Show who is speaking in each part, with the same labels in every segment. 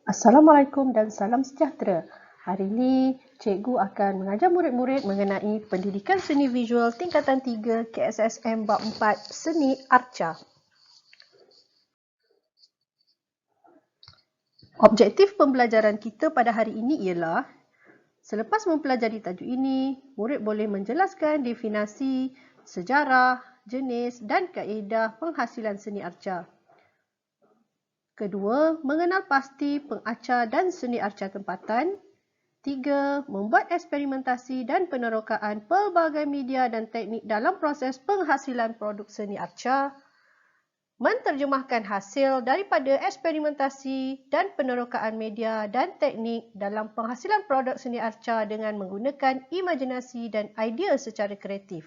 Speaker 1: Assalamualaikum dan salam sejahtera. Hari ini, cikgu akan mengajar murid-murid mengenai pendidikan seni visual tingkatan 3 KSSM Bab 4 Seni Arca. Objektif pembelajaran kita pada hari ini ialah selepas mempelajari tajuk ini, murid boleh menjelaskan definisi, sejarah, jenis dan kaedah penghasilan seni arca. Kedua, mengenal pasti pengacar dan seni arca tempatan. Tiga, membuat eksperimentasi dan penerokaan pelbagai media dan teknik dalam proses penghasilan produk seni arca. Menterjemahkan hasil daripada eksperimentasi dan penerokaan media dan teknik dalam penghasilan produk seni arca dengan menggunakan imajinasi dan idea secara kreatif.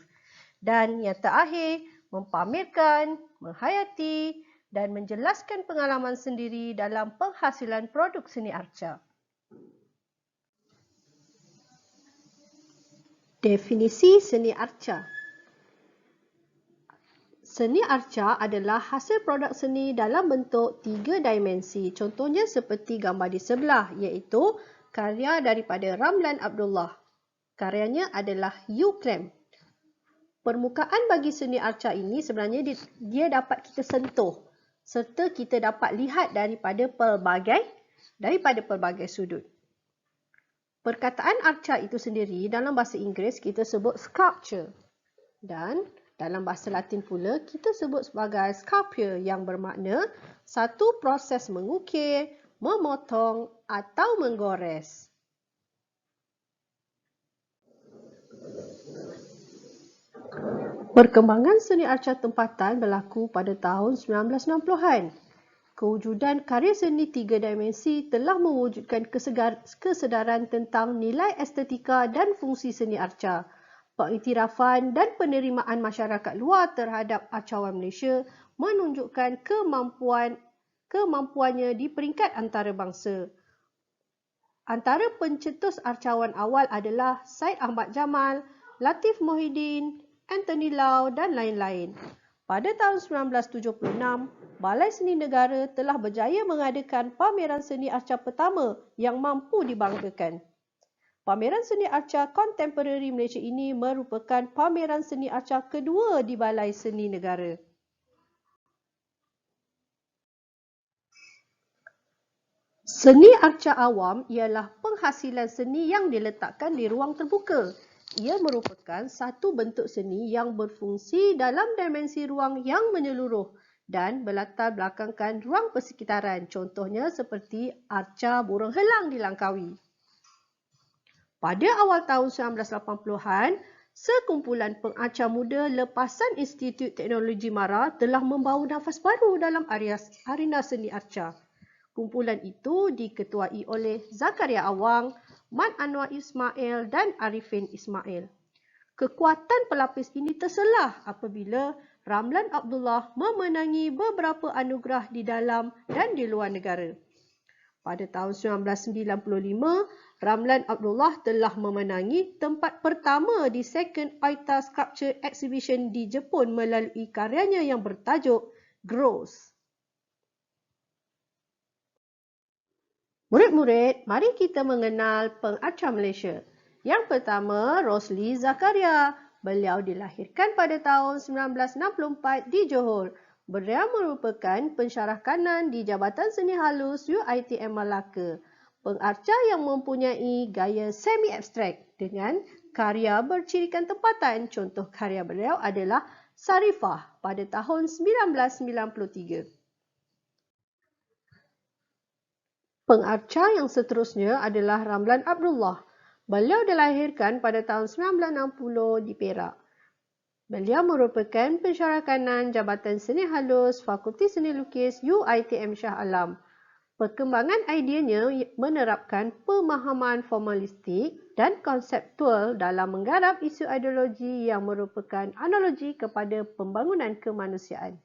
Speaker 1: Dan yang terakhir, mempamerkan, menghayati dan menjelaskan pengalaman sendiri dalam penghasilan produk seni arca. Definisi seni arca. Seni arca adalah hasil produk seni dalam bentuk 3 dimensi. Contohnya seperti gambar di sebelah, iaitu karya daripada Ramlan Abdullah. Karyanya adalah U-Clamp. Permukaan bagi seni arca ini sebenarnya dia dapat kita sentuh serta kita dapat lihat daripada pelbagai sudut. Perkataan arca itu sendiri dalam bahasa Inggeris kita sebut sculpture dan dalam bahasa Latin pula kita sebut sebagai sculpture yang bermakna satu proses mengukir, memotong atau menggores. Perkembangan seni arca tempatan berlaku pada tahun 1960-an. Kewujudan karya seni 3 dimensi telah mewujudkan kesedaran tentang nilai estetika dan fungsi seni arca. Pengiktirafan dan penerimaan masyarakat luar terhadap arcawan Malaysia menunjukkan kemampuannya di peringkat antarabangsa. Antara pencetus arcawan awal adalah Syed Ahmad Jamal, Latif Mohidin, Anthony Lau dan lain-lain. Pada tahun 1976, Balai Seni Negara telah berjaya mengadakan pameran seni arca pertama yang mampu dibanggakan. Pameran seni arca kontemporari Malaysia ini merupakan pameran seni arca kedua di Balai Seni Negara. Seni arca awam ialah penghasilan seni yang diletakkan di ruang terbuka. Ia merupakan satu bentuk seni yang berfungsi dalam dimensi ruang yang menyeluruh dan berlatar belakangkan ruang persekitaran. Contohnya seperti arca burung helang di Langkawi. Pada awal tahun 1980-an, sekumpulan pengacar muda lepasan Institut Teknologi Mara telah membawa nafas baru dalam arena seni arca. Kumpulan itu diketuai oleh Zakaria Awang, Mat Anwar Ismail dan Arifin Ismail. Kekuatan pelapis ini terselah apabila Ramlan Abdullah memenangi beberapa anugerah di dalam dan di luar negara. Pada tahun 1995, Ramlan Abdullah telah memenangi tempat pertama di Second Oita Sculpture Exhibition di Jepun melalui karyanya yang bertajuk Gross. Murid-murid, mari kita mengenal pengacar Malaysia. Yang pertama, Rosli Zakaria. Beliau dilahirkan pada tahun 1964 di Johor. Beliau merupakan pensyarah kanan di Jabatan Seni Halus UiTM Malacca. Pengacar yang mempunyai gaya semi-abstrak dengan karya bercirikan tempatan. Contoh karya beliau adalah Sarifah pada tahun 1993. Pengacar yang seterusnya adalah Ramlan Abdullah. Beliau dilahirkan pada tahun 1960 di Perak. Beliau merupakan pensyarah kanan Jabatan Seni Halus Fakulti Seni Lukis UiTM Shah Alam. Perkembangan ideanya menerapkan pemahaman formalistik dan konseptual dalam menggarap isu ideologi yang merupakan analogi kepada pembangunan kemanusiaan.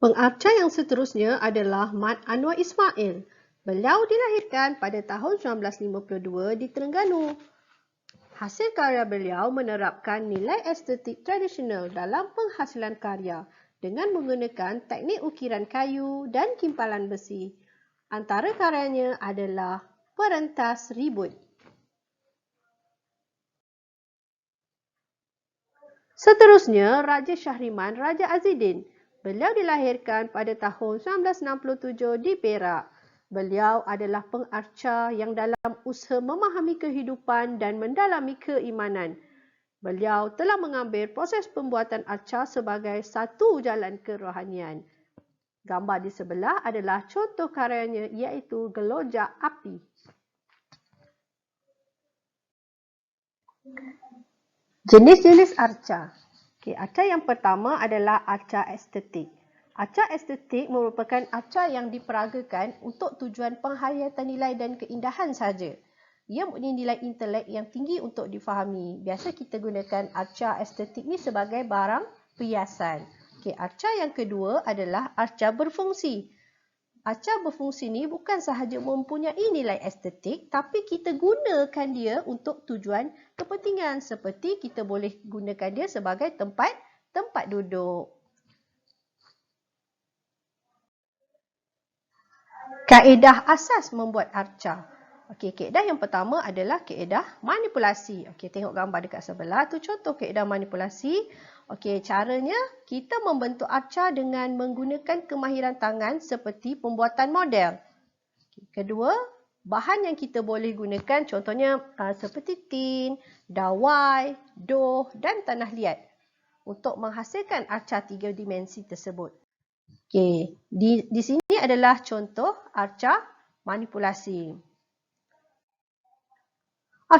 Speaker 1: Pengacar yang seterusnya adalah Mat Anwar Ismail. Beliau dilahirkan pada tahun 1952 di Terengganu. Hasil karya beliau menerapkan nilai estetik tradisional dalam penghasilan karya. dengan menggunakan teknik ukiran kayu dan kimpalan besi. Antara karyanya adalah Perentas Ribut. Seterusnya, Raja Syahriman Raja Azidin. Beliau dilahirkan pada tahun 1967 di Perak. Beliau adalah pengarca yang dalam usaha memahami kehidupan dan mendalami keimanan. Beliau telah mengambil proses pembuatan arca sebagai satu jalan kerohanian. Gambar di sebelah adalah contoh karyanya iaitu gelojak api. Jenis-jenis arca. Arca yang pertama adalah arca estetik. Arca estetik merupakan arca yang diperagakan untuk tujuan penghayatan nilai dan keindahan sahaja. Ia mempunyai nilai intelek yang tinggi untuk difahami. Biasa kita gunakan arca estetik ni sebagai barang perhiasan. Arca yang kedua adalah arca berfungsi. Arca berfungsi ni bukan sahaja mempunyai nilai estetik, tapi kita gunakan dia untuk tujuan kepentingan, seperti kita boleh gunakan dia sebagai tempat duduk. Kaedah asas membuat arca. Kaedah yang pertama adalah kaedah manipulasi. Tengok gambar dekat sebelah tu contoh kaedah manipulasi. Caranya kita membentuk arca dengan menggunakan kemahiran tangan seperti pembuatan model. Kedua, bahan yang kita boleh gunakan contohnya seperti tin, dawai, doh dan tanah liat untuk menghasilkan arca 3 dimensi tersebut. Di sini adalah contoh arca manipulasi.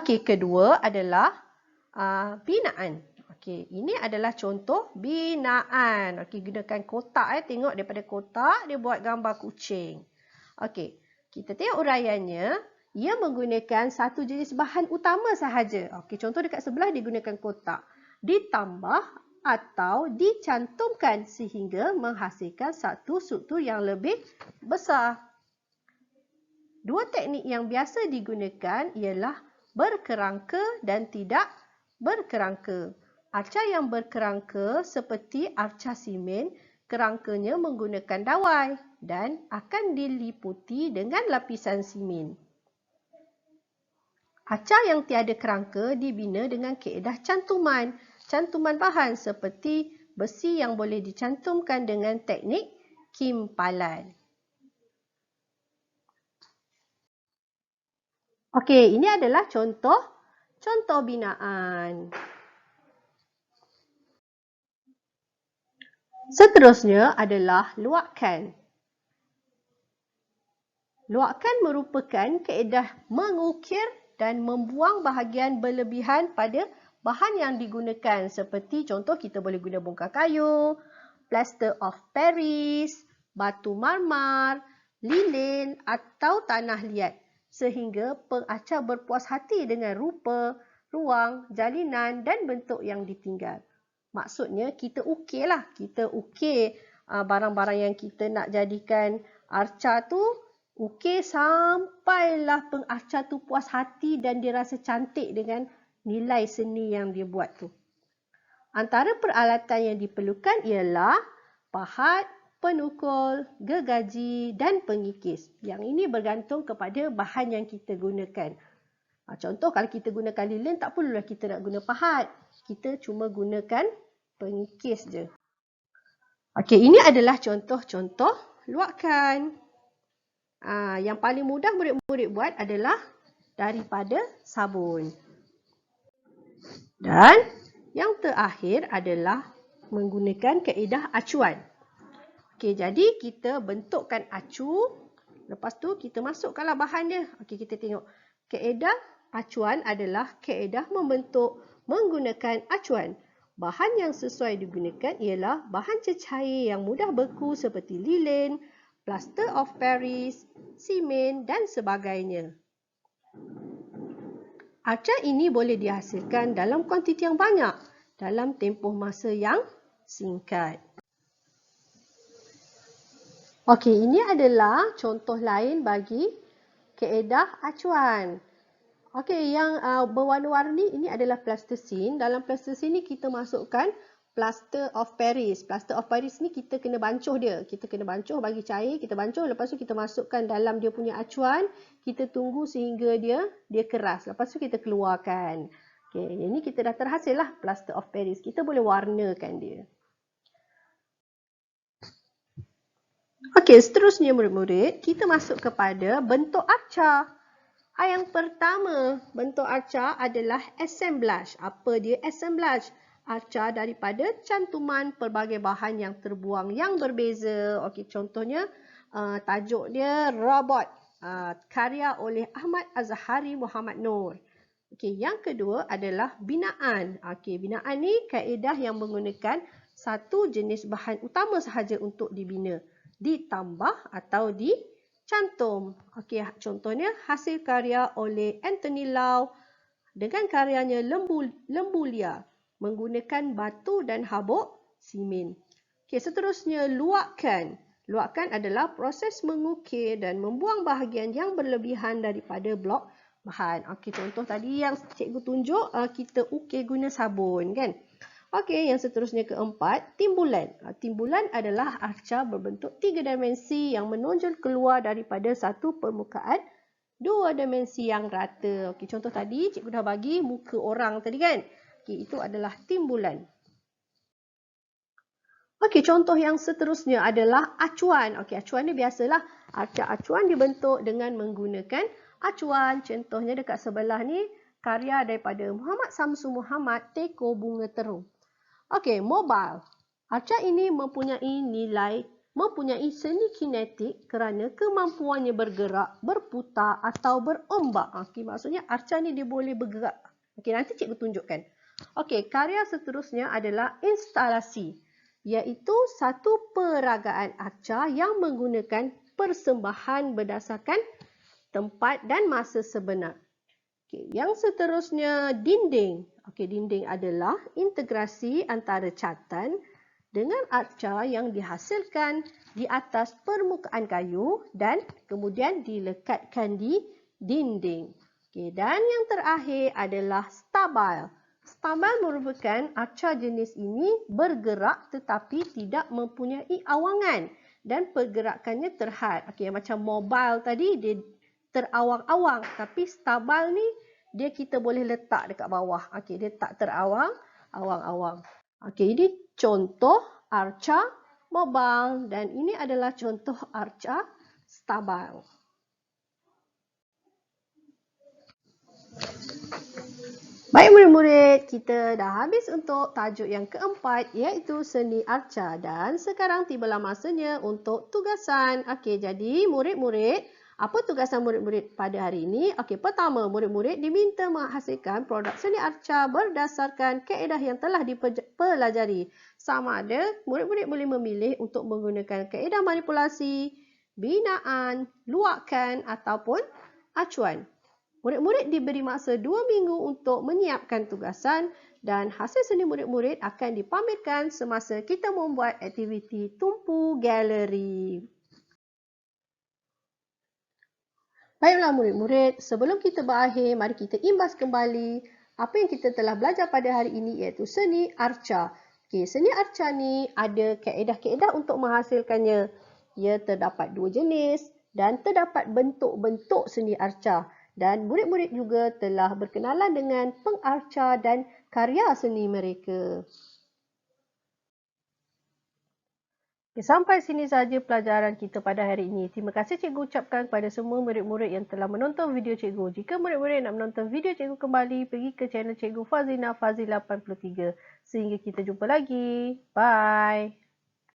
Speaker 1: Kedua adalah binaan. Ini adalah contoh binaan. Gunakan kotak. Tengok daripada kotak, dia buat gambar kucing. Kita tengok uraiannya. Ia menggunakan satu jenis bahan utama sahaja. Contoh dekat sebelah digunakan kotak. Ditambah atau dicantumkan sehingga menghasilkan satu struktur yang lebih besar. Dua teknik yang biasa digunakan ialah berkerangka dan tidak berkerangka. Arca yang berkerangka seperti arca simen, kerangkanya menggunakan dawai dan akan diliputi dengan lapisan simen. Arca yang tiada kerangka dibina dengan kaedah cantuman. Cantuman bahan seperti besi yang boleh dicantumkan dengan teknik kimpalan. Ini adalah contoh binaan. Seterusnya adalah luakan. Luakan merupakan kaedah mengukir dan membuang bahagian berlebihan pada bahan yang digunakan. Seperti contoh kita boleh guna bongkar kayu, plaster of Paris, batu marmar, lilin atau tanah liat. Sehingga pengarca berpuas hati dengan rupa, ruang, jalinan dan bentuk yang ditinggal. Maksudnya kita ukirlah. Kita ukir barang-barang yang kita nak jadikan arca tu. Ukir sampailah pengarca tu puas hati dan dia rasa cantik dengan nilai seni yang dia buat tu. Antara peralatan yang diperlukan ialah pahat, penukul, gergaji dan pengikis. Yang ini bergantung kepada bahan yang kita gunakan. Contoh kalau kita gunakan lilin, tak perlulah kita nak guna pahat. Kita cuma gunakan pengikis je. Ini adalah contoh-contoh luakan. Yang paling mudah murid-murid buat adalah daripada sabun. Dan yang terakhir adalah menggunakan kaedah acuan. Jadi kita bentukkan acu. Lepas tu kita masukkanlah bahan dia. Kita tengok. Kaedah acuan adalah kaedah membentuk menggunakan acuan. Bahan yang sesuai digunakan ialah bahan cecair yang mudah beku seperti lilin, plaster of Paris, simen dan sebagainya. Arca ini boleh dihasilkan dalam kuantiti yang banyak dalam tempoh masa yang singkat. Ini adalah contoh lain bagi kaedah acuan. Yang berwarna-warni ini adalah plastisin. Dalam plastisin ini kita masukkan plaster of Paris. Plaster of Paris ni kita kena bancuh dia. Kita kena bancuh bagi cair, kita bancuh, lepas tu kita masukkan dalam dia punya acuan, kita tunggu sehingga dia keras. Lepas tu kita keluarkan. Okey, ini kita dah terhasil lah plaster of Paris. Kita boleh warnakan dia. Okey, seterusnya murid-murid, kita masuk kepada bentuk arca. Yang pertama, bentuk arca adalah assemblage. Apa dia assemblage? Arca daripada cantuman pelbagai bahan yang terbuang yang berbeza. Okey, contohnya tajuk dia robot, karya oleh Ahmad Azhari Muhammad Nur. Okey, yang kedua adalah binaan. Okey, binaan ni kaedah yang menggunakan satu jenis bahan utama sahaja untuk dibina, ditambah atau dicantum. Okey, contohnya hasil karya oleh Anthony Lau dengan karyanya Lembu Liar menggunakan batu dan habuk simen. Okey, seterusnya luakkan. Luakkan adalah proses mengukir dan membuang bahagian yang berlebihan daripada blok bahan. Okey, contoh tadi yang cikgu tunjuk, kita ukir guna sabun kan. Okey, yang seterusnya keempat, timbulan. Timbulan adalah arca berbentuk 3 dimensi yang menonjol keluar daripada satu permukaan 2 dimensi yang rata. Okey, contoh tadi cikgu dah bagi muka orang tadi kan. Okey, itu adalah timbulan. Okey, contoh yang seterusnya adalah acuan. Okey, acuan ni biasalah. Arca acuan dibentuk dengan menggunakan acuan. Contohnya dekat sebelah ni, karya daripada Muhammad Samsu Muhammad, Teko Bunga Terung. Okey, mobile. Arca ini mempunyai seni kinetik kerana kemampuannya bergerak, berputar atau berombak. Okey, maksudnya arca ni dia boleh bergerak. Okey, nanti cikgu tunjukkan. Okey, karya seterusnya adalah instalasi, iaitu satu peragaan arca yang menggunakan persembahan berdasarkan tempat dan masa sebenar. Okey, yang seterusnya dinding. Okey, dinding adalah integrasi antara catan dengan arca yang dihasilkan di atas permukaan kayu dan kemudian dilekatkan di dinding. Okey, dan yang terakhir adalah stabile. Stabile merupakan arca jenis ini bergerak tetapi tidak mempunyai awangan dan pergerakannya terhad. Okey, macam mobile tadi dia terawang-awang, tapi stabile ni dia kita boleh letak dekat bawah. Okey, dia tak terawang-awang. Okey, ini contoh arca mobile dan ini adalah contoh arca stabile. Baik murid-murid, kita dah habis untuk tajuk yang keempat iaitu seni arca dan sekarang tibalah masanya untuk tugasan. Okey, jadi murid-murid, apa tugasan murid-murid pada hari ini? Okey, pertama, murid-murid diminta menghasilkan produk seni arca berdasarkan kaedah yang telah dipelajari. Sama ada murid-murid boleh memilih untuk menggunakan kaedah manipulasi, binaan, luakkan ataupun acuan. Murid-murid diberi masa 2 minggu untuk menyiapkan tugasan dan hasil seni murid-murid akan dipamerkan semasa kita membuat aktiviti tumpu galeri. Baiklah murid-murid, sebelum kita berakhir, mari kita imbas kembali apa yang kita telah belajar pada hari ini iaitu seni arca. Okey, seni arca ni ada kaedah-kaedah untuk menghasilkannya. Ia terdapat 2 jenis dan terdapat bentuk-bentuk seni arca. Dan murid-murid juga telah berkenalan dengan pengarca dan karya seni mereka. Okay, sampai sini sahaja pelajaran kita pada hari ini. Terima kasih cikgu ucapkan kepada semua murid-murid yang telah menonton video cikgu. Jika murid-murid nak menonton video cikgu kembali, pergi ke channel cikgu Fazila 83. Sehingga kita jumpa lagi. Bye.